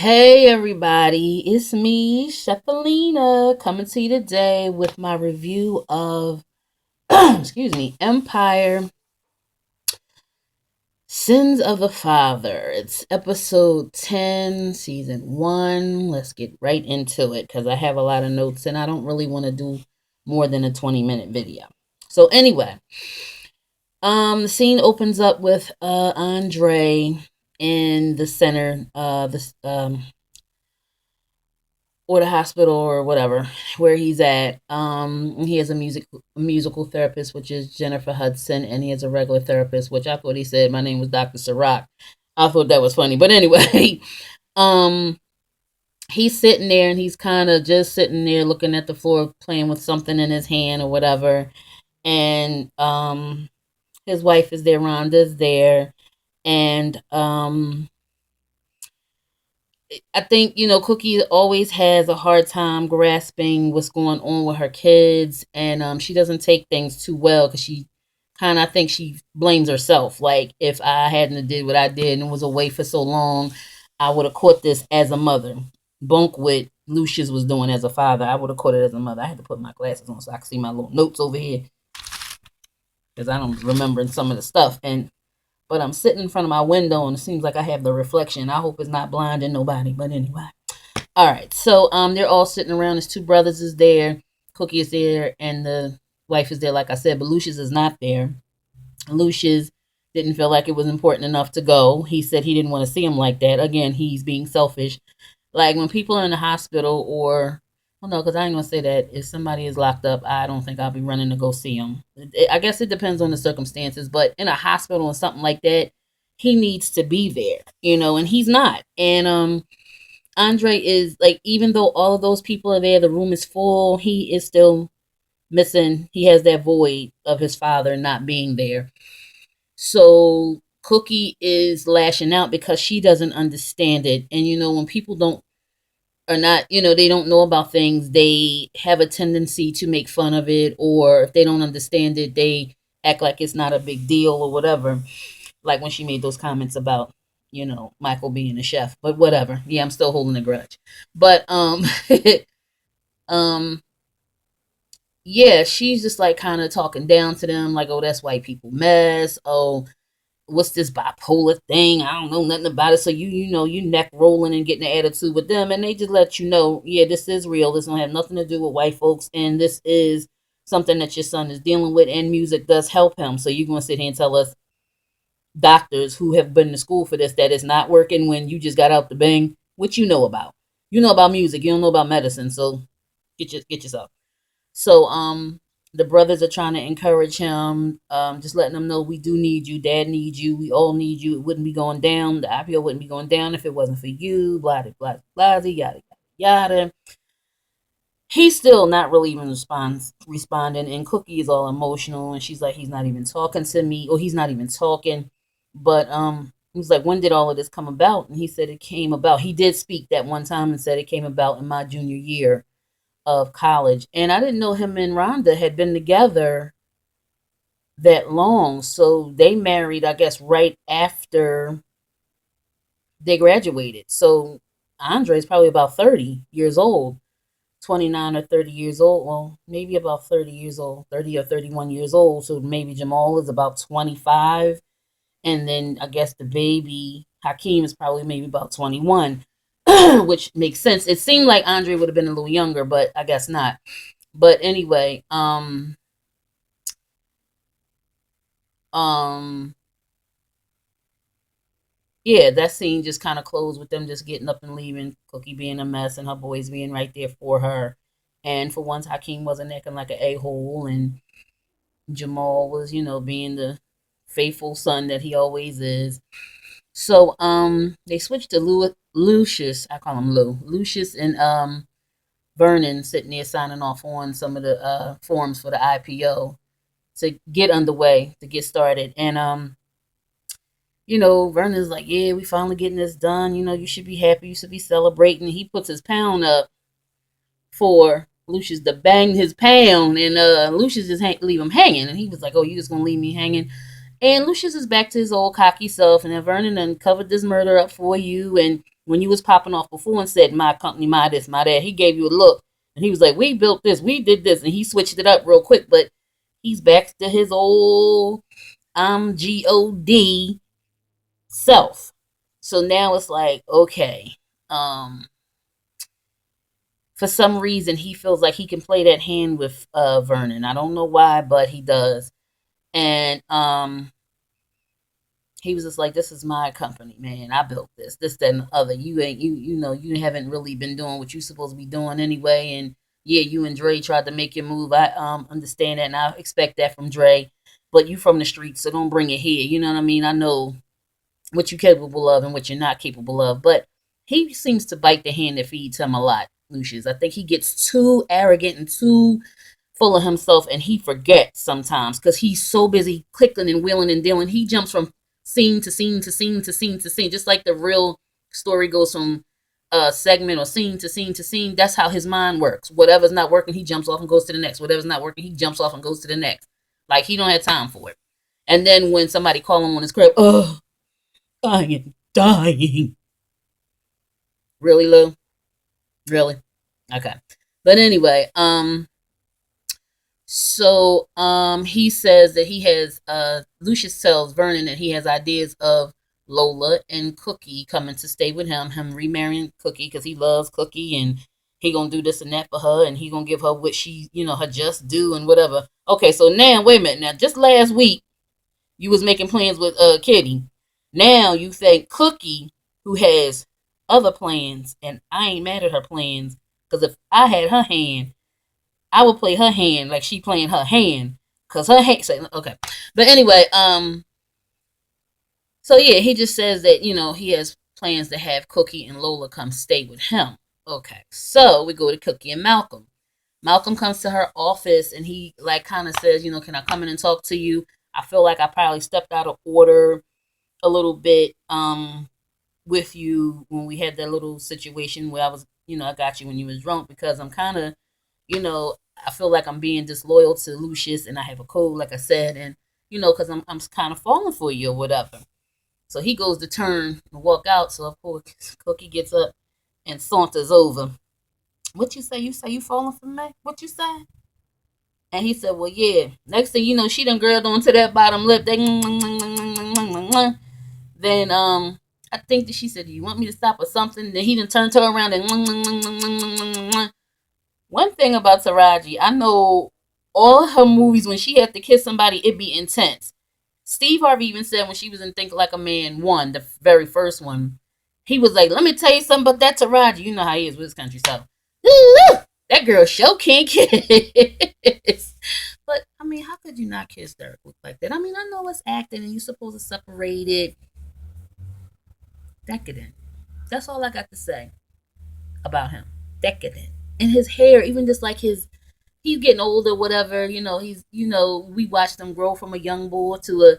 Hey everybody, it's me, Cheffalina, coming to you today with my review of excuse me, Empire Sins of the Father. It's episode 10, season 1. Let's get right into it because I have a lot of notes and I don't really want to do more than a 20-minute video. So anyway, the scene opens up with Andre in the center, or the hospital or whatever where he's at. He has a musical therapist, which is Jennifer Hudson, and he has a regular therapist, which I thought he said my name was Dr. Sirach. I thought that was funny, but anyway, um, he's sitting there and he's kind of just sitting there looking at the floor, playing with something in his hand or whatever, and his wife is there, Rhonda's there, and I think, Cookie always has a hard time grasping what's going on with her kids, and she doesn't take things too well because she kind of, I think she blames herself. Like, if I hadn't did what I did and was away for so long, I would have caught this as a mother. Bunk what Lucius was doing as a father, I would have caught it as a mother. I had to put my glasses on so I could see my little notes over here because I don't remember some of the stuff. But I'm sitting in front of my window and it seems like I have the reflection. I hope it's not blinding nobody. But anyway. All right. So they're all sitting around. His two brothers is there. Cookie is there. And the wife is there, like I said. But Lucius is not there. Lucius didn't feel like it was important enough to go. He said he didn't want to see him like that. Again, he's being selfish. Like when people are in the hospital or, well, no, because I ain't going to say that. If somebody is locked up, I don't think I'll be running to go see them. I guess it depends on the circumstances. But in a hospital or something like that, he needs to be there, and he's not. And Andre is like, even though all of those people are there, the room is full, he is still missing. He has that void of his father not being there. So Cookie is lashing out because she doesn't understand it. And when people don't are not, they don't know about things, they have a tendency to make fun of it, or if they don't understand it, they act like it's not a big deal or whatever. Like when she made those comments about, Michael being a chef, but whatever. Yeah, I'm still holding a grudge. But um yeah, she's just like kind of talking down to them, like, oh, that's white people mess. Oh, what's this bipolar thing? I don't know nothing about it. So you neck rolling and getting the attitude with them, and they just let you know, yeah, this is real. This don't have nothing to do with white folks, and this is something that your son is dealing with, and music does help him. So you're gonna sit here and tell us doctors who have been to school for this that it's not working when you just got out the bang? What you know about? You know about music. You don't know about medicine. So get yourself. So the brothers are trying to encourage him, just letting him know we do need you, dad needs you, we all need you. It wouldn't be going down, the IPO wouldn't be going down if it wasn't for you, blah blah blah, yada yada yada. He's still not really even responding, and Cookie is all emotional, and she's like, he's not even talking to me, or he's not even talking. But he's like, when did all of this come about? And he said it came about. He did speak that one time and said it came about in my junior year of college. And I didn't know him and Rhonda had been together that long. So they married, I guess, right after they graduated. So Andre's probably about 30 years old, 29 or 30 years old. Well, maybe about 30 years old, 30 or 31 years old. So maybe Jamal is about 25. And then I guess the baby, Hakeem, is probably maybe about 21, which makes sense. It seemed like Andre would have been a little younger, but I guess not. But anyway, um, yeah, that scene just kind of closed with them just getting up and leaving, Cookie being a mess, and her boys being right there for her. And for once, Hakeem wasn't acting like an a-hole, and Jamal was, being the faithful son that he always is. So, they switched to Lucius. I call him Lou. Lucius and Vernon sitting there signing off on some of the forms for the IPO to get underway, to get started. And Vernon's like, yeah, we finally getting this done. You should be happy. You should be celebrating. He puts his pound up for Lucius to bang his pound, and Lucius just leave him hanging. And he was like, oh, you just gonna leave me hanging? And Lucius is back to his old cocky self, and then Vernon uncovered this murder up for you, and When you was popping off before and said my company, my this, my that, he gave you a look and he was like, we built this, we did this, and he switched it up real quick, but he's back to his old God self. So now it's like, okay, um, for some reason he feels like he can play that hand with Vernon. I don't know why, but he does. And he was just like, this is my company, man. I built this, that, and the other. You ain't you know, you haven't really been doing what you supposed to be doing anyway. And yeah, you and Dre tried to make your move. I understand that and I expect that from Dre. But you from the streets, so don't bring it here. You know what I mean? I know what you're capable of and what you're not capable of. But he seems to bite the hand that feeds him a lot, Lucius. I think he gets too arrogant and too full of himself and he forgets sometimes because he's so busy clicking and wheeling and dealing. He jumps from scene to scene to scene to scene to scene, just like the real story goes from segment or scene to scene to scene. That's how his mind works. Whatever's not working, he jumps off and goes to the next. Whatever's not working, he jumps off and goes to the next. Like he don't have time for it. And then when somebody call him on his crib, oh, I am dying. Really, Lou? Really? Okay. But anyway, so he says that he has Lucius tells Vernon that he has ideas of Lola and Cookie coming to stay with him remarrying Cookie because he loves Cookie and he gonna do this and that for her and he gonna give her what she, her just due and whatever. Okay, so now wait a minute. Now just last week you was making plans with Kitty. Now you think Cookie, who has other plans, and I ain't mad at her plans, because if I had her hand, I would play her hand like she playing her hand. Cause her hand say okay. But anyway, so yeah, he just says that, he has plans to have Cookie and Lola come stay with him. Okay. So we go to Cookie and Malcolm. Malcolm comes to her office and he like kind of says, can I come in and talk to you? I feel like I probably stepped out of order a little bit with you when we had that little situation where I was, I got you when you was drunk because I'm kind of, I feel like I'm being disloyal to Lucius and I have a code, like I said, and, because I'm kind of falling for you or whatever. So he goes to turn and walk out. So of course, Cookie gets up and saunters over. What you say? You say you falling for me? What you say? And he said, well, yeah. Next thing you know, she done grilled onto that bottom lip. Then I think that she said, do you want me to stop or something? Then he done turned her around and one thing about Taraji, I know all her movies, when she had to kiss somebody, it be intense. Steve Harvey even said when she was in Think Like a Man 1, the very first one, he was like, let me tell you something about that Taraji. You know how he is with his country stuff. That girl show can't kiss. But, I mean, how could you not kiss Derek like that? I mean, I know it's acting and you're supposed to separate it. Decadent. That's all I got to say about him. Decadent. And his hair, even just like he's getting older, whatever, we watched him grow from a young boy to a,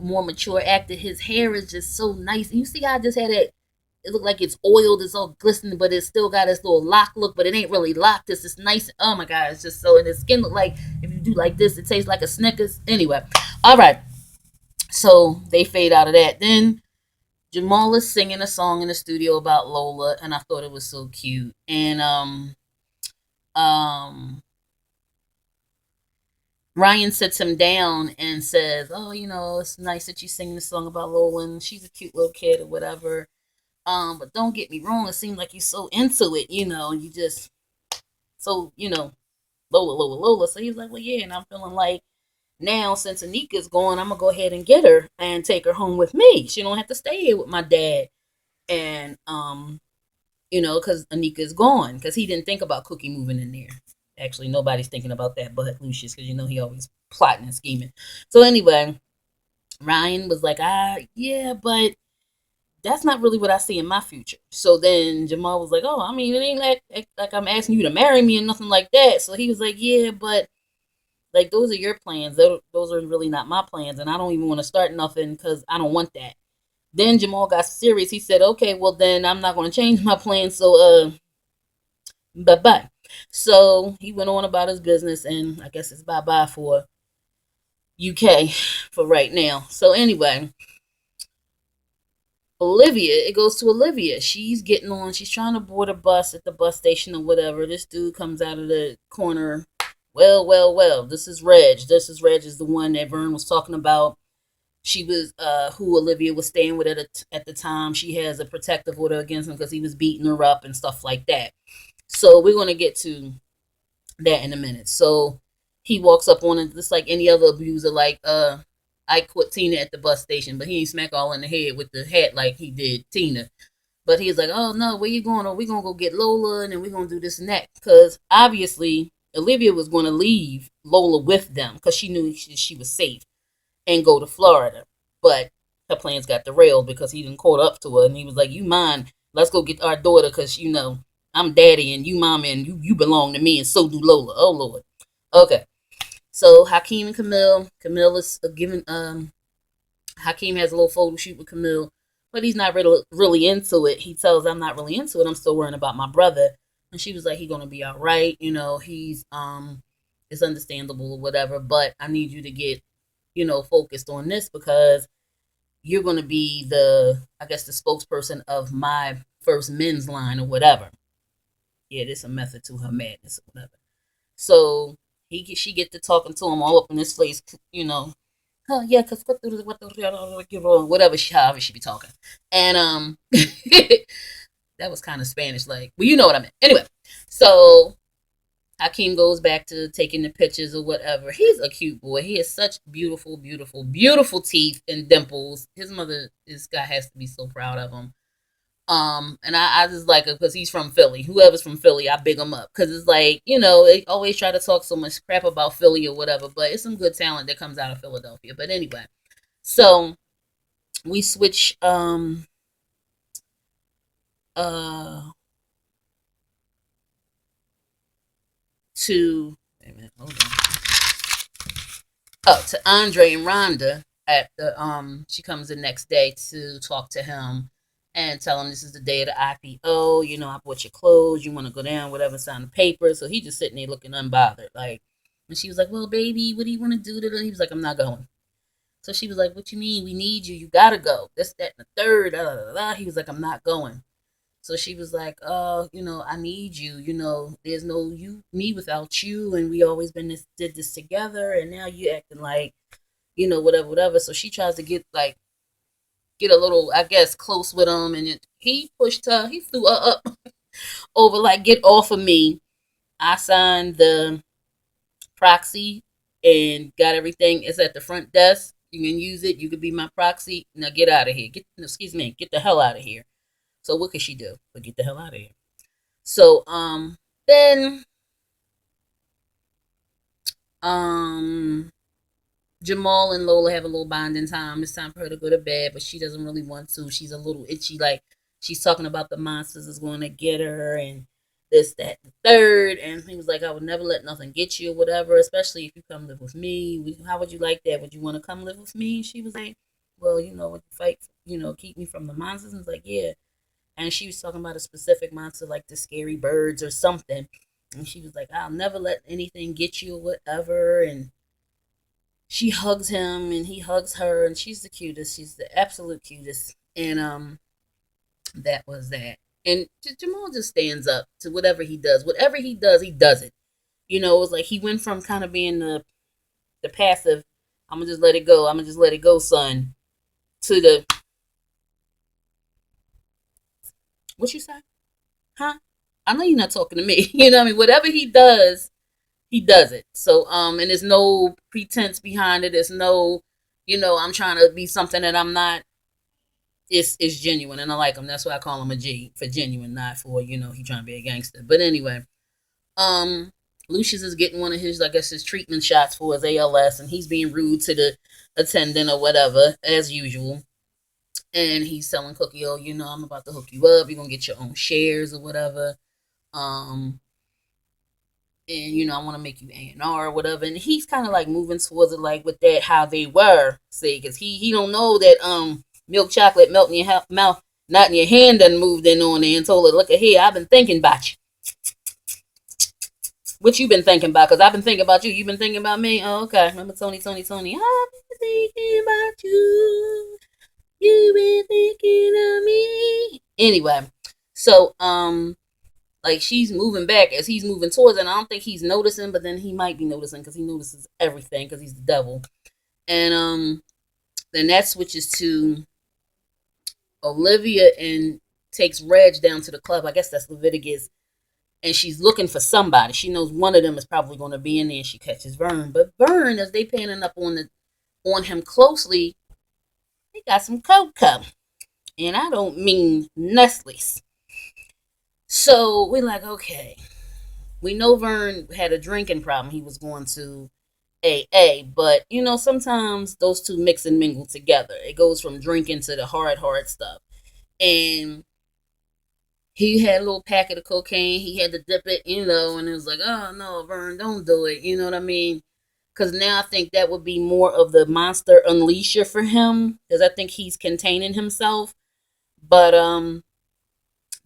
more mature actor. His hair is just so nice. And you see how I just had it look like it's oiled, it's all glistening, but it's still got this little lock look, but it ain't really locked. It's just nice. Oh my God, it's just so, and his skin look like, if you do like this, it tastes like a Snickers. Anyway, all right. So they fade out of that. Then Jamal is singing a song in the studio about Lola, and I thought it was so cute. And um, Ryan sits him down and says, "Oh, it's nice that you sing this song about Lola, and she's a cute little kid or whatever. But don't get me wrong, it seems like you're so into it, and you just so Lola, Lola, Lola." So he's like, "Well, yeah," and I'm feeling like now since Anika's gone, I'm gonna go ahead and get her and take her home with me. She don't have to stay here with my dad, and because Anika's gone, because he didn't think about Cookie moving in there. Actually, nobody's thinking about that but Lucius, because he always plotting and scheming. So anyway, Ryan was like, yeah, but that's not really what I see in my future. So then Jamal was like, oh, I mean, it ain't like I'm asking you to marry me and nothing like that. So he was like, yeah, but like those are your plans. Those are really not my plans, and I don't even want to start nothing because I don't want that. Then Jamal got serious. He said, okay, well then I'm not going to change my plans. So bye bye. So he went on about his business, and I guess it's bye bye for UK for right now. So anyway, Olivia, it goes to Olivia. She's getting on. She's trying to board a bus at the bus station or whatever. This dude comes out of the corner. Well, well, well. This is Reg. This is Reg is the one that Vern was talking about. She was who Olivia was staying with at the time. She has a protective order against him because he was beating her up and stuff like that. So we're gonna get to that in a minute. So he walks up on it just like any other abuser, like I quit Tina at the bus station, but he ain't smack all in the head with the hat like he did Tina. But he's like, oh no, where you going? Oh, we gonna go get Lola and then we gonna do this and that. Because obviously Olivia was gonna leave Lola with them because she knew she was safe and go to Florida. But her plans got derailed because he didn't caught up to her and he was like, you mine, let's go get our daughter because you know I'm daddy and you mama and you belong to me and so do Lola. Oh Lord. Okay. So Hakeem and Camille is giving Hakeem has a little photo shoot with Camille, but he's not really into it. He tells her, I'm not really into it. I'm still worrying about my brother. And she was like, he's gonna be all right, you know, he's it's understandable or whatever, but I need you to get, you know, focused on this because you're gonna be the I guess the spokesperson of my first men's line or whatever. Yeah, there's a method to her madness or whatever. So she get to talking to him all up in his face, you know. Oh yeah, cause whatever however she be talking, and that was kind of Spanish, like well you know what I meant. Anyway, so Hakeem goes back to taking the pictures or whatever. He's a cute boy. He has such beautiful, beautiful, beautiful teeth and dimples. His mother, this guy has to be so proud of him. And I just like it because he's from Philly. Whoever's from Philly, I big him up because it's like you know they always try to talk so much crap about Philly or whatever, but it's some good talent that comes out of Philadelphia. But anyway, so we switch uh to wait a minute, hold on. Oh, to Andre and Rhonda at the she comes the next day to talk to him and tell him this is the day of the IPO, you know, I bought your clothes, you want to go down, whatever, sign the paper. So he just sitting there looking unbothered. Like and she was like, well, baby, what do you want to do? And he was like, I'm not going. So she was like, what you mean? We need you. You gotta go. This, that, and the third. Da, da, da, da. He was like, I'm not going. So she was like, you know, I need you. You know, there's no you, me without you. And we always been did this together. And now you acting like, you know, whatever, whatever. So she tries to get a little, I guess, close with him. And he pushed her, he threw her up over, like, get off of me. I signed the proxy and got everything. It's at the front desk. You can use it. You could be my proxy. Now get out of here. Excuse me, get the hell out of here. So what could she do? But get the hell out of here. So then um Jamal and Lola have a little bonding time. It's time for her to go to bed, but she doesn't really want to. She's a little itchy, like she's talking about the monsters is going to get her and this, that, and the third. And he was like, I would never let nothing get you or whatever, especially if you come live with me. How would you like that? Would you want to come live with me? She was like, well, you know, would you fight, you know, keep me from the monsters? And I was like, yeah. And she was talking about a specific monster, like the scary birds or something. And she was like, I'll never let anything get you or whatever. And she hugs him and he hugs her and she's the cutest. She's the absolute cutest. And that was that. And Jamal just stands up to whatever he does. Whatever he does it. You know, it was like he went from kind of being the passive, I'm gonna just let it go, I'm gonna just let it go, son, to the what you say? Huh? I know you're not talking to me. You know what I mean? Whatever he does it. So and there's no pretense behind it. There's no, you know, I'm trying to be something that I'm not. It's genuine and I like him. That's why I call him a G, for genuine, not for, you know, he trying to be a gangster. But anyway, um Lucius is getting one of his, I guess, his treatment shots for his ALS, and he's being rude to the attendant or whatever, as usual. And he's telling Cookie, oh, you know, I'm about to hook you up. You're gonna get your own shares or whatever. Um, and you know, I want to make you A&R or whatever. And he's kind of like moving towards it, like with that how they were, see, because he don't know that milk chocolate melt in your mouth, not in your hand, done moved in on there and told her, look at here, I've been thinking about you. What you been thinking about? Because I've been thinking about you. You've been thinking about me. Oh, okay. Remember Tony? I've been thinking about you. You been thinking of me. Anyway, so like she's moving back as he's moving towards it. And I don't think he's noticing, but then he might be noticing because he notices everything because he's the devil. And then that switches to Olivia and takes Reg down to the club. I guess that's Leviticus. And she's looking for somebody. She knows one of them is probably going to be in there. And she catches Vern, but Vern, as they panning up on him closely, he got some cocoa, and I don't mean Nestle's. So we're like, okay, we know Vern had a drinking problem. He was going to AA, but sometimes those two mix and mingle together. It goes from drinking to the hard stuff. And he had a little packet of cocaine. He had to dip it, and it was like, oh no, Vern, don't do it. You know what I mean? Because now I think that would be more of the monster unleasher for him, because I think he's containing himself. But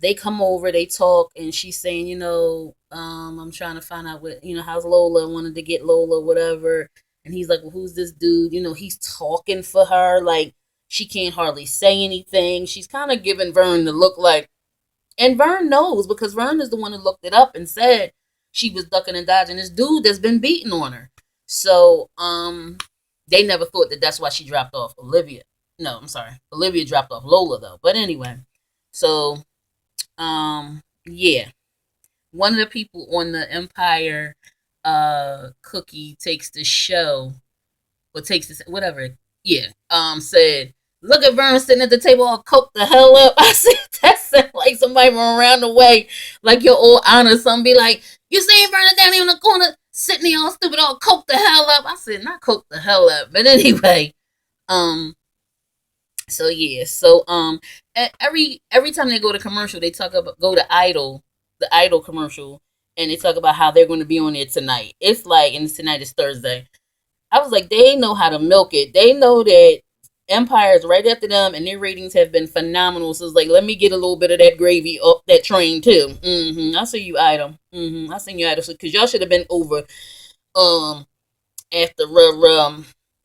they come over, they talk, and she's saying, I'm trying to find out what, how's Lola, wanted to get Lola, whatever. And he's like, well, who's this dude? He's talking for her, like she can't hardly say anything. She's kind of giving Vern the look like, and Vern knows because Vern is the one who looked it up and said she was ducking and dodging this dude that's been beating on her. So, they never thought that that's why she dropped off Olivia. No, I'm sorry. Olivia dropped off Lola though. But anyway, so yeah, one of the people on the Empire cookie takes the show, or takes this whatever. Yeah, said, look at Vern sitting at the table all coked the hell up. I said that sound like somebody from around the way, like your old aunt or something. Be like, you seen Vern down here in the corner sitting there all stupid, all coked the hell up. I said not coked the hell up, but anyway, um, so yeah, so every time they go to commercial, they talk about go to Idol, the Idol commercial, and they talk about how they're going to be on there tonight. It's like, and tonight is Thursday. I was like, they know how to milk it. They know that Empire is right after them, and their ratings have been phenomenal. So it's like, let me get a little bit of that gravy up that train too. I see you, Idol. I seen you, Idol, because y'all should have been over um after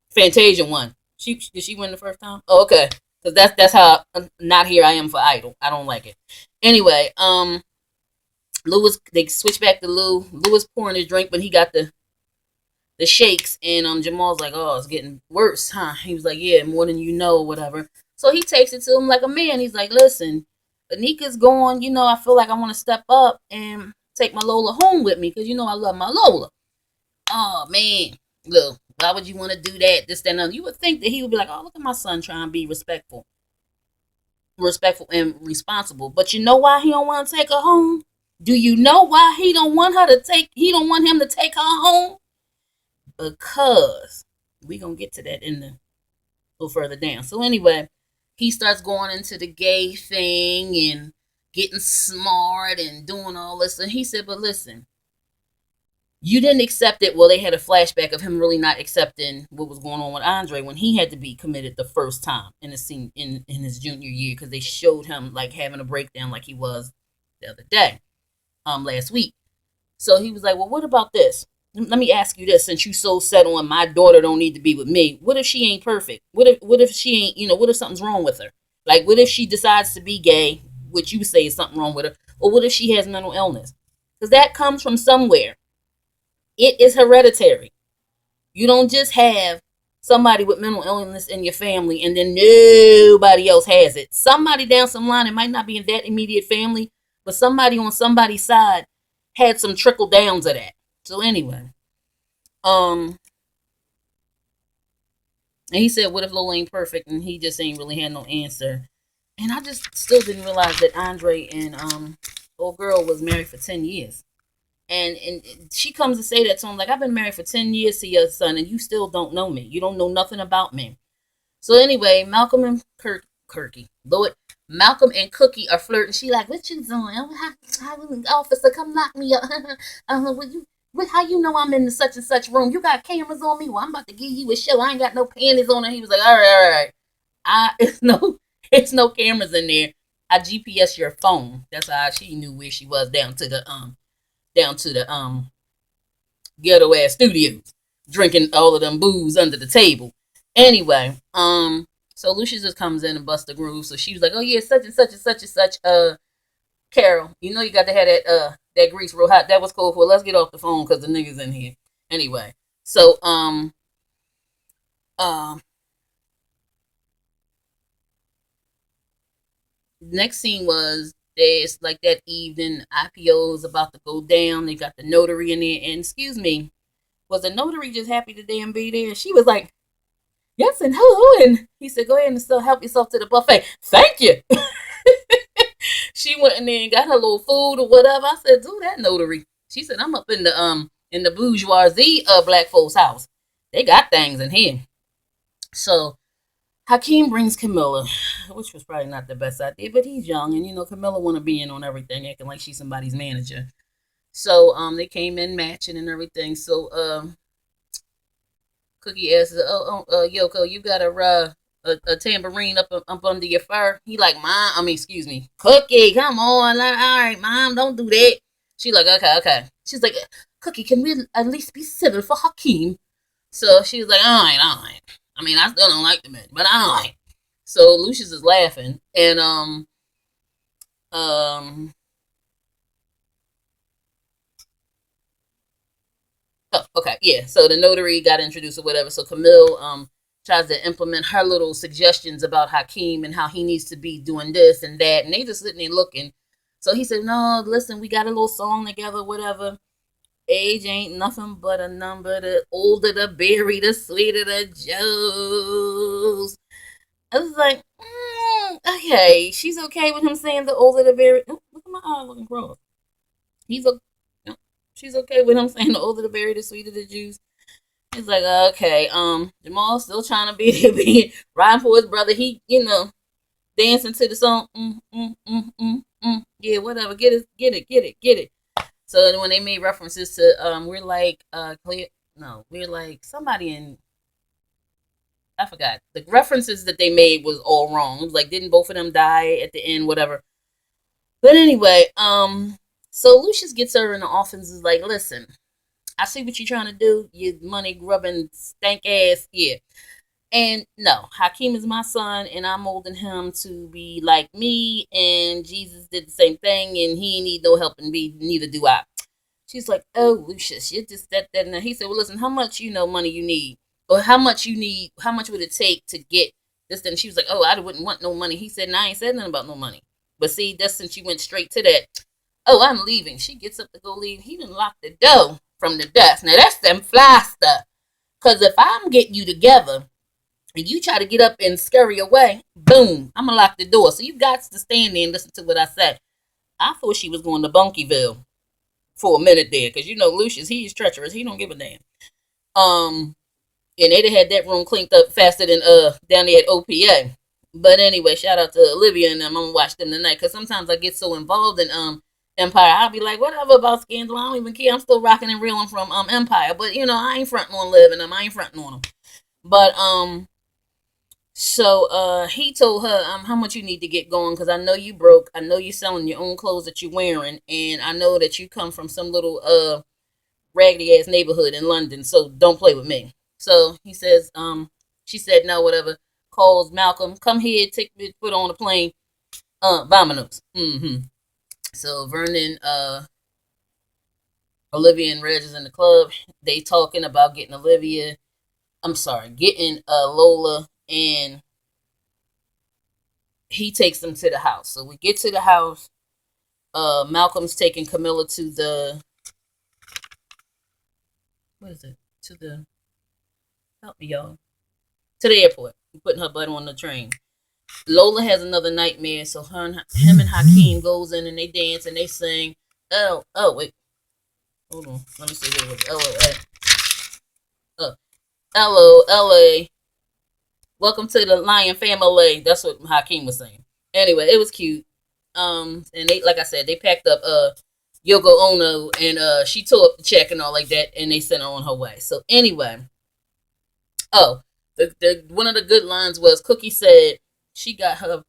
Fantasia won. Did she win the first time? Oh, okay. Because that's how not here I am for Idol. I don't like it. Anyway, Lou they switch back to Lou. Lou was pouring his drink, but he got the shakes, and Jamal's like, oh, it's getting worse, huh? He was like, yeah, more than you know, or whatever. So he takes it to him like a man. He's like, listen, Anika's gone. I feel like I want to step up and take my Lola home with me because I love my Lola. Oh man, look, why would you want to do that? This, that, and other. You would think that he would be like, oh, look at my son trying to be respectful and responsible. But you know why he don't want to take her home? Do you know why he don't want her to take? He don't want him to take her home because we gonna get to that in the little further down. So anyway, he starts going into the gay thing and getting smart and doing all this. And he said, but listen, you didn't accept it. Well, they had a flashback of him really not accepting what was going on with Andre when he had to be committed the first time in the scene in his junior year, because they showed him like having a breakdown like he was the other day, last week. So he was like, well, what about this? Let me ask you this, since you so set on my daughter don't need to be with me. What if she ain't perfect? What if she ain't, what if something's wrong with her? Like, what if she decides to be gay, which you say is something wrong with her? Or what if she has mental illness? Because that comes from somewhere. It is hereditary. You don't just have somebody with mental illness in your family and then nobody else has it. Somebody down some line, it might not be in that immediate family, but somebody on somebody's side had some trickle downs of that. So anyway, and he said, what if Lola ain't perfect? And he just ain't really had no answer. And I just still didn't realize that Andre and old girl was married for 10 years. And she comes to say that to him, like, I've been married for 10 years to your son, and you still don't know me. You don't know nothing about me. So anyway, Malcolm and Kirky, Lord, Malcolm and Cookie are flirting. She like, what you doing? How officer, come knock me up. How you know I'm in the such and such room? You got cameras on me? Well, I'm about to give you a show. I ain't got no panties on. And he was like, all right. It's no cameras in there. I GPS your phone. That's how she knew where she was down to the ghetto ass studios, drinking all of them booze under the table. Anyway, so So Lucius just comes in and busts the groove. So she was like, "Oh yeah, such and such and such and such. Carol, you know you got to have that grease real hot. That was cool for. Let's get off the phone because the niggas in here anyway." So um next scene was there's like that evening IPO is about to go down. They got the notary in there, and excuse me, was the notary just happy to damn be there? She was like, "Yes, and hello," and he said, "Go ahead and still help yourself to the buffet. Thank you." She went in there and got her little food or whatever. I said, "Do that, notary." She said, "I'm up in the bourgeoisie of black folks' house. They got things in here." So Hakeem brings Camilla, which was probably not the best idea, but he's young, and Camilla want to be in on everything, acting like she's somebody's manager. So they came in matching and everything. So Cookie asks, Yoko, you got a tambourine up under your fur?" He like, "Mom, I mean, excuse me, Cookie, come on, all right, Mom, don't do that." She like, "Okay, okay." She's like, "Cookie, can we at least be civil for Hakeem?" So she was like, "All right, all right." I mean, I still don't like the man, but all right. So Lucius is laughing, and um, oh, okay, yeah. So the notary got introduced or whatever. So Camille tries to implement her little suggestions about Hakeem and how he needs to be doing this and that, and they just sitting there looking. So he said, "No, listen, we got a little song together, whatever. Age ain't nothing but a number. The older the berry, the sweeter the juice." I was like, okay, she's okay with him saying the older the berry. Oh, look at my eye looking cross. He's a, no, she's okay with him saying the older the berry, the sweeter the juice. He's like, okay, Jamal still trying to be riding for his brother. He, dancing to the song. Yeah, whatever. Get it, get it, get it, get it. So when they made references to, we're like, clear. No, we're like somebody in. I forgot the references that they made was all wrong. It was like, didn't both of them die at the end? Whatever. But anyway, so Lucius gets her in the office and is like, "Listen, I see what you're trying to do. You money grubbing stank ass, yeah. And no, Hakeem is my son, and I'm molding him to be like me. And Jesus did the same thing, and he need no help, and me neither do I." She's like, "Oh, Lucius, you're just that. And he said, "Well, listen, how much money you need, or how much you need? How much would it take to get this?" Then she was like, "Oh, I wouldn't want no money." He said, "No, I ain't said nothing about no money." But see, that's since you went straight to that. "Oh, I'm leaving." She gets up to go leave. He didn't lock the door from the desk. Now that's them fly stuff. Cause if I'm getting you together and you try to get up and scurry away, boom, I'm gonna lock the door. So you got to stand there and listen to what I say. I thought she was going to Bunkyville for a minute there, because Lucius, he's treacherous. He don't give a damn. Um, and they'd have had that room cleaned up faster than down there at OPA. But anyway, shout out to Olivia and them. I'm gonna watch them tonight because sometimes I get so involved in Empire. I'll be like, whatever about Scandal, I don't even care. I'm still rocking and reeling from Empire. But I ain't fronting on Liv and them. I ain't fronting on them. But so he told her how much you need to get going, because I know you broke. I know you selling your own clothes that you're wearing, and I know that you come from some little raggedy ass neighborhood in London. So don't play with me. So he says, she said no, whatever. Calls Malcolm, "Come here, take me, put on a plane. Vamonos." So Vernon, Olivia and Reg is in the club. They talking about getting Olivia. I'm sorry, getting Lola, and he takes them to the house. So we get to the house. Malcolm's taking Camilla to the, what is it? To the, help me, y'all. To the airport. Putting her butt on the train. Lola has another nightmare, so him and Hakeem goes in and they dance and they sing. Oh, wait. Hold on. Let me see what it was. L-O-L-A. Welcome to the Lion family. That's what Hakeem was saying. Anyway, it was cute. And they, like I said, they packed up Yoko Ono, and she tore up the check and all like that, and they sent her on her way. So anyway, the one of the good lines was Cookie said she got her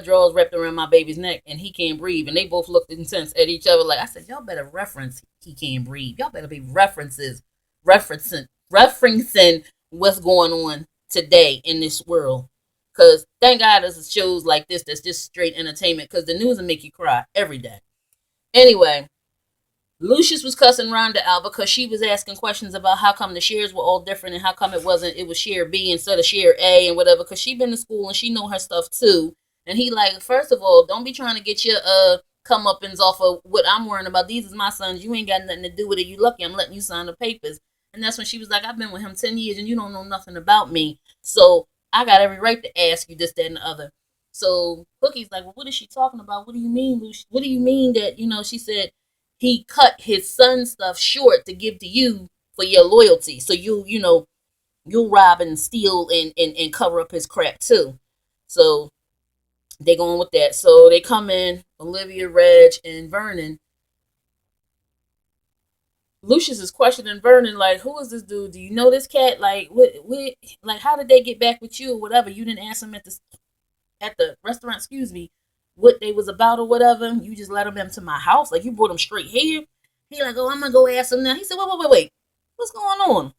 drawers wrapped around my baby's neck and he can't breathe, and they both looked intense at each other. Like I said, y'all better reference he can't breathe. Y'all better be referencing what's going on today in this world, Cause thank God there's shows like this that's just straight entertainment. Cause the news will make you cry every day. Anyway, Lucius was cussing Rhonda out because she was asking questions about how come the shares were all different and how come it was share B instead of share A and whatever. Because she been to school and she know her stuff too. And he like, first of all, don't be trying to get your comeuppance off of what I'm worrying about. These is my sons. You ain't got nothing to do with it. You lucky I'm letting you sign the papers. And that's when she was like, I've been with him 10 years and you don't know nothing about me. So I got every right to ask you this, that, and the other. So Cookie's like, well, what is she talking about? What do you mean, Lucius? What do you mean that, she said he cut his son's stuff short to give to you for your loyalty. So you'll rob and steal and cover up his crap too. So they going with that. So they come in, Olivia, Reg, and Vernon. Lucius is questioning Vernon, like, who is this dude? Do you know this cat? Like, like, how did they get back with you or whatever? You didn't ask him at the restaurant, excuse me, what they was about or whatever. You just let them into my house. Like, you brought them straight here. He like, oh, I'm going to go ask him now. He said, wait. What's going on?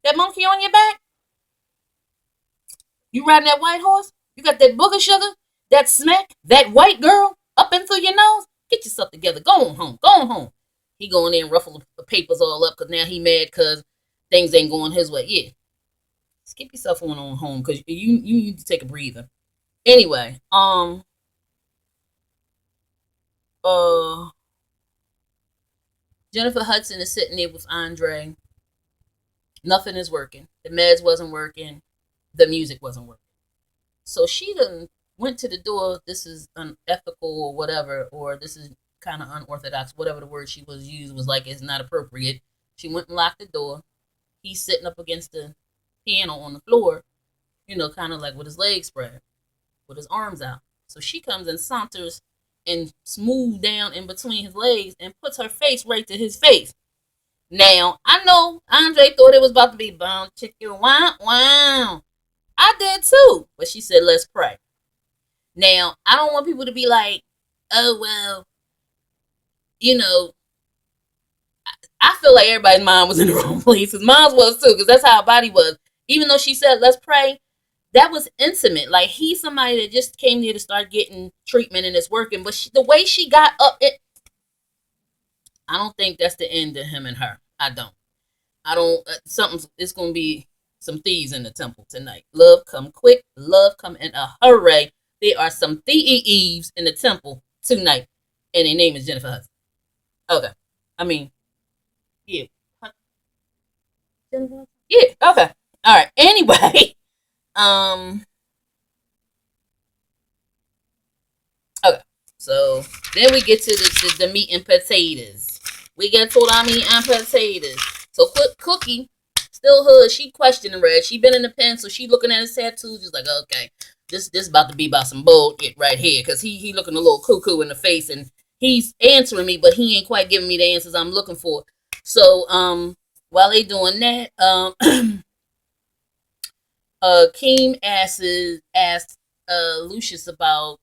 That monkey on your back? You riding that white horse? You got that booger sugar? That smack? That white girl up and through your nose? Get yourself together. Go on home. Go on home. He going in and ruffle the papers all up because now he mad because things ain't going his way. Yeah. Skip yourself on home because you need to take a breather. Anyway, Jennifer Hudson is sitting there with Andre. Nothing is working. The meds wasn't working. The music wasn't working. So she done went to the door. This is unethical or whatever, or this is kind of unorthodox. Whatever the word she was used was like it's not appropriate. She went and locked the door. He's sitting up against the piano on the floor, kind of like with his legs spread, with his arms out. So she comes and saunters and smooth down in between his legs and puts her face right to his face. Now, I know Andre thought it was about to be bound chicken, wow. I did too. But she said, let's pray. Now, I don't want people to be like, oh, well, I feel like everybody's mind was in the wrong place. Because mine was too, because that's how her body was. Even though she said, let's pray, that was intimate. Like, he's somebody that just came there to start getting treatment and it's working. But the way she got up, I don't think that's the end of him and her. I don't. It's going to be some thieves in the temple tonight. Love come quick. Love come in a hurry. There are some thieves in the temple tonight. And their name is Jennifer Hudson. Okay. I mean, yeah. Yeah, okay. All right. Anyway. Okay. So then we get to the meat and potatoes. We get to our meat and potatoes. So Cookie, still hood, she questioning Red. She been in the pen, so she looking at his tattoos, just like, okay, this about to be about some bullshit right here, because he looking a little cuckoo in the face, and he's answering me, but he ain't quite giving me the answers I'm looking for. So while they doing that, Keem asked Lucius about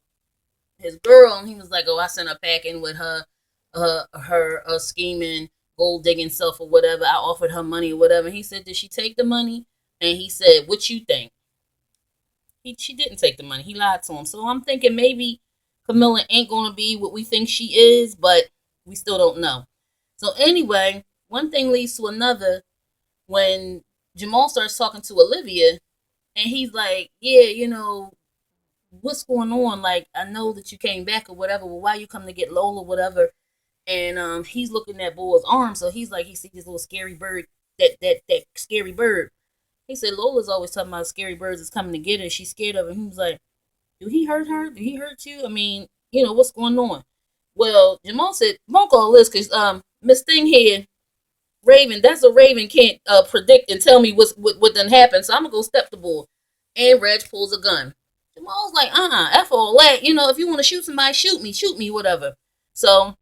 his girl, and he was like, oh, I sent her packing with her scheming, gold digging self or whatever. I offered her money or whatever. And he said, did she take the money? And he said, what you think? She didn't take the money. He lied to him. So I'm thinking maybe Camilla ain't going to be what we think she is, but we still don't know. So anyway, one thing leads to another. When Jamal starts talking to Olivia, and he's like, yeah, what's going on? Like, I know that you came back or whatever. Well, why you come to get Lola or whatever? And he's looking at Boy's arm, so he's like, he sees this little scary bird, that scary bird. He said, Lola's always talking about scary birds is coming to get her. She's scared of him. He was like, do he hurt her? Did he hurt you? I mean, what's going on? Well, Jamal said, won't call this because Miss Thing here, Raven, that's a Raven can't predict and tell me what done happened. So I'm gonna go step the bull. And Reg pulls a gun. Jamal's like, F all that. If you want to shoot somebody, shoot me, whatever. So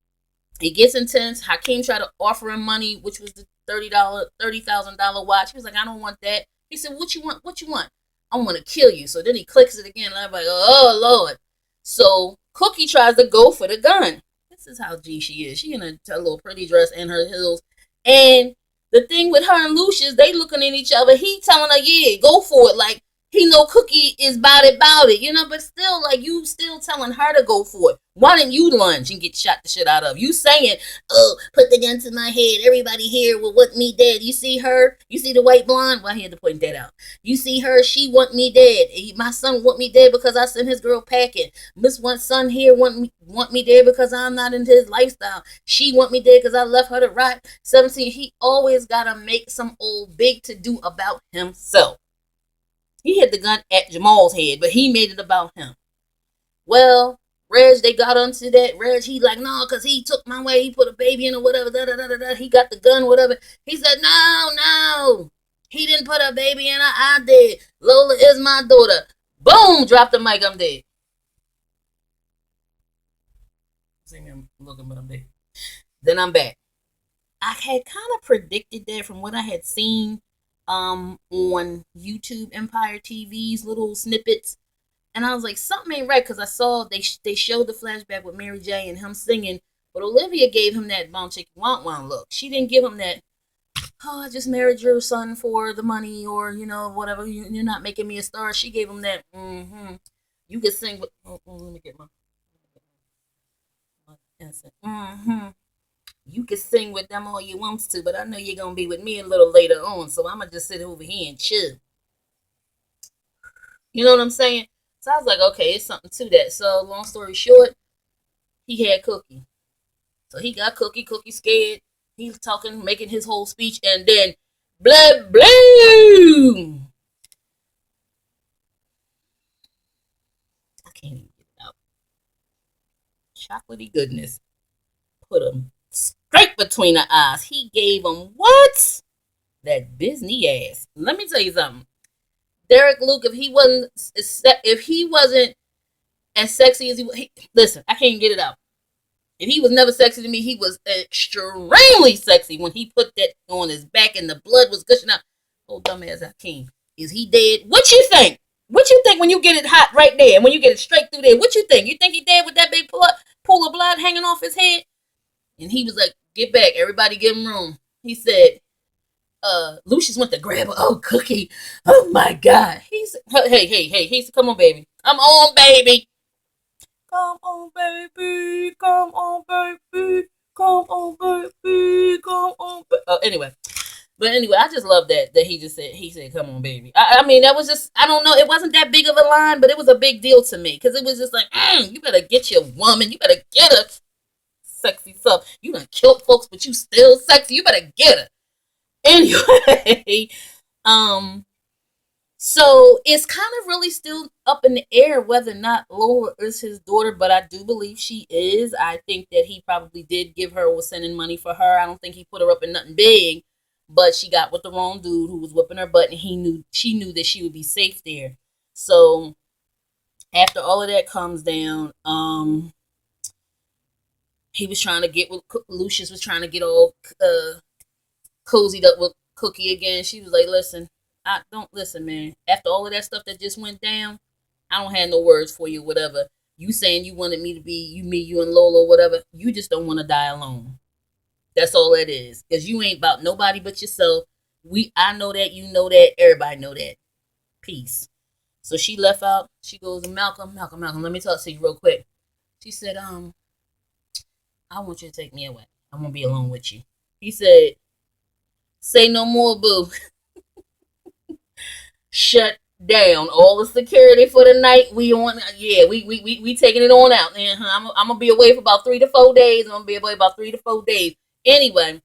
he gets intense. Hakeem tried to offer him money, which was the $30,000 watch. He was like, I don't want that. He said, what you want? What you want? I want to kill you. So then he clicks it again. And I'm like, oh, Lord. So Cookie tries to go for the gun. This is how G she is. She in a little pretty dress and her heels. And the thing with her and Lucius, they looking at each other. He telling her, yeah, go for it. Like, he know Cookie is bout it, but still, like, you still telling her to go for it. Why didn't you lunge and get shot the shit out of? You saying, oh, put the gun to my head. Everybody here will want me dead. You see her? You see the white blonde? Well, I had to point that out. You see her? She want me dead. My son want me dead because I sent his girl packing. Miss one son here want me dead because I'm not into his lifestyle. She want me dead because I left her to rot. 17. He always gotta make some old big to do about himself. He hit the gun at Jamal's head, but he made it about him. Well, Reg, they got onto that. Reg, he like, no, because he took my way. He put a baby in or whatever. Da, da, da, da, da. He got the gun, whatever. He said, no, no. He didn't put a baby in her. I did. Lola is my daughter. Boom, drop the mic. I'm dead. See me, I'm looking, but I'm dead. Then I'm back. I had kind of predicted that from what I had seen on YouTube Empire TV's little snippets. And I was like, something ain't right, because I saw they showed the flashback with Mary J and him singing, but Olivia gave him that bone chicken want want look. She didn't give him that, oh, I just married your son for the money, or whatever. You're not making me a star. She gave him that. You could sing with. Let me get my innocent. You can sing with them all you want to, but I know you're gonna be with me a little later on, so I'm gonna just sit over here and chill. You know what I'm saying? So I was like, okay, it's something to that. So long story short, he had Cookie. So he got Cookie. Cookie scared. He's talking, making his whole speech, and then blah blah. I can't even get it out. Chocolatey goodness. Put him straight between the eyes. He gave him what? That Disney ass. Let me tell you something. Derek Luke, if he wasn't as sexy as listen, I can't get it out. If he was never sexy to me, he was extremely sexy when he put that on his back and the blood was gushing out. Oh, dumbass Hakeem. Is he dead? What you think? What you think when you get it hot right there and when you get it straight through there? What you think? You think he dead with that big pool of blood hanging off his head? And he was like, get back. Everybody give him room. He said, Lucius went to grab her. Oh, Cookie. Oh, my God. He said, hey. He said, come on, baby. Come on, baby. Come on, baby. Come on, baby. Come on, baby. Come on, baby. Anyway, I just love that he said, come on, baby. I mean, that was just, I don't know. It wasn't that big of a line, but it was a big deal to me because it was just like, you better get your woman. You better get her sexy stuff. You done killed folks, but you still sexy. You better get her. Anyway, so it's kind of really still up in the air whether or not Lola is his daughter, but I do believe she is. I think that he probably did give her, was sending money for her. I don't think he put her up in nothing big, but she got with the wrong dude who was whipping her butt, and she knew that she would be safe there. So after all of that comes down, he was trying to get with Lucius was trying to get all cozied up with Cookie again. She was like, listen, I don't listen, man. After all of that stuff that just went down, I don't have no words for you, whatever. You saying you wanted me to be you and Lola, whatever. You just don't want to die alone. That's all that is. Because you ain't about nobody but yourself. I know that, you know that, everybody know that. Peace. So she left out. She goes to Malcolm, let me talk to you real quick. She said, I want you to take me away. I won't be alone with you. He said, say no more, boo. Shut down all the security for the night. We taking it on out. I'm gonna be away for about 3 to 4 days. Anyway,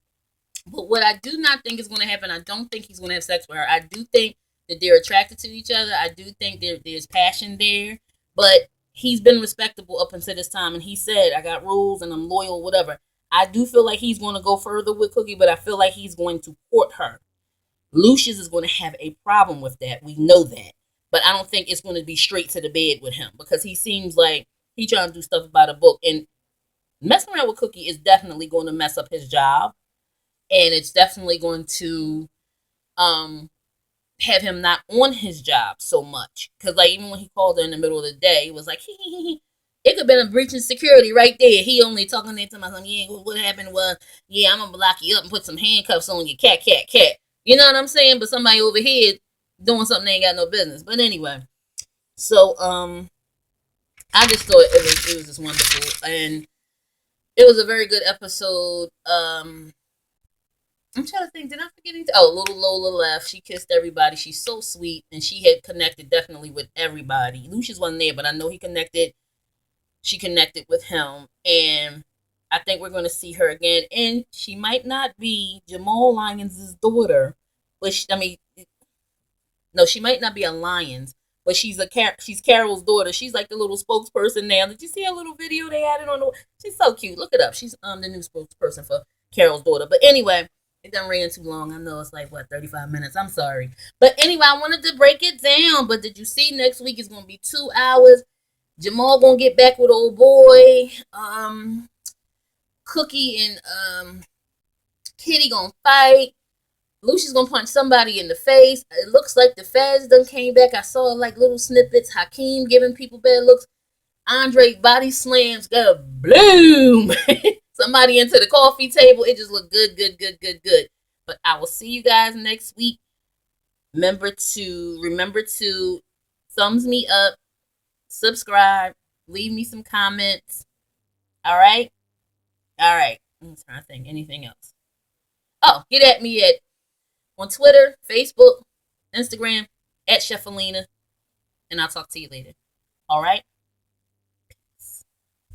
but what I do not think is going to happen, I don't think he's going to have sex with her. I do think that they're attracted to each other. I do think there's passion there, but he's been respectable up until this time, and he said, I got rules and I'm loyal, whatever. I do feel like he's going to go further with Cookie, but I feel like he's going to court her. Lucius is going to have a problem with that. We know that. But I don't think it's going to be straight to the bed with him because he seems like he's trying to do stuff about a book. And messing around with Cookie is definitely going to mess up his job. And it's definitely going to have him not on his job so much. Because like even when he called her in the middle of the day, he was like, it could have been a breach of security right there. He only talking there to myself, yeah, what happened was, yeah, I'm going to lock you up and put some handcuffs on you, cat. You know what I'm saying? But somebody over here doing something they ain't got no business. But anyway, so I just thought it was just wonderful, and it was a very good episode. I'm trying to think. Did I forget anything? Oh, little Lola left. She kissed everybody. She's so sweet, and she had connected definitely with everybody. Lucius wasn't there, but I know he connected. She connected with him, and I think we're going to see her again. And she might not be Jamal Lyons' daughter, but I mean, no, she might not be a Lyons, but she's Carol's daughter. She's like the little spokesperson now. Did you see a little video they added on the? She's so cute. Look it up. She's the new spokesperson for Carol's daughter. But anyway, it done ran too long. I know it's like what 35 minutes. I'm sorry, but anyway, I wanted to break it down. But did you see next week is going to be 2 hours? Jamal gonna get back with old boy. Cookie and Kitty gonna fight. Lucy's gonna punch somebody in the face. It looks like the feds done came back. I saw like little snippets. Hakeem giving people bad looks. Andre body slams. Got a bloom. Somebody into the coffee table. It just looked good, good, good, good, good. But I will see you guys next week. Remember to thumbs me up, subscribe, leave me some comments. All right, all right. I'm trying to think anything else. Oh, get at me on Twitter, Facebook, Instagram at Cheffalina, and I'll talk to you later. All right.